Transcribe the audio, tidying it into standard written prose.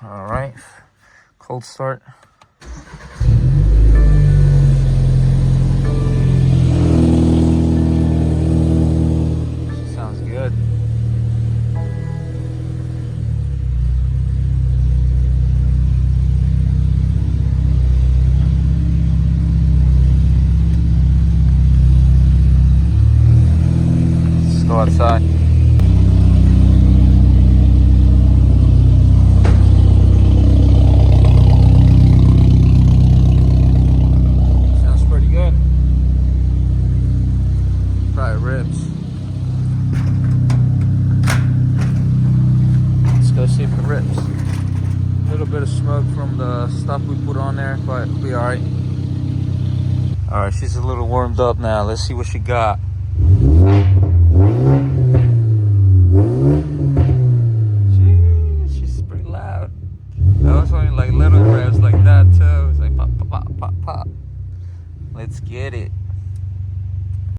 All right, cold start. Sounds good. Let's go outside. Sounds pretty good. Probably ribs. Let's go see if it rips. A little bit of smoke from the stuff we put on there, but it'll be alright. Alright, she's a little warmed up now. Let's see what she got. She's pretty loud. That was only like little revs like that too. It's like pop, pop, pop, pop, pop. Let's get it.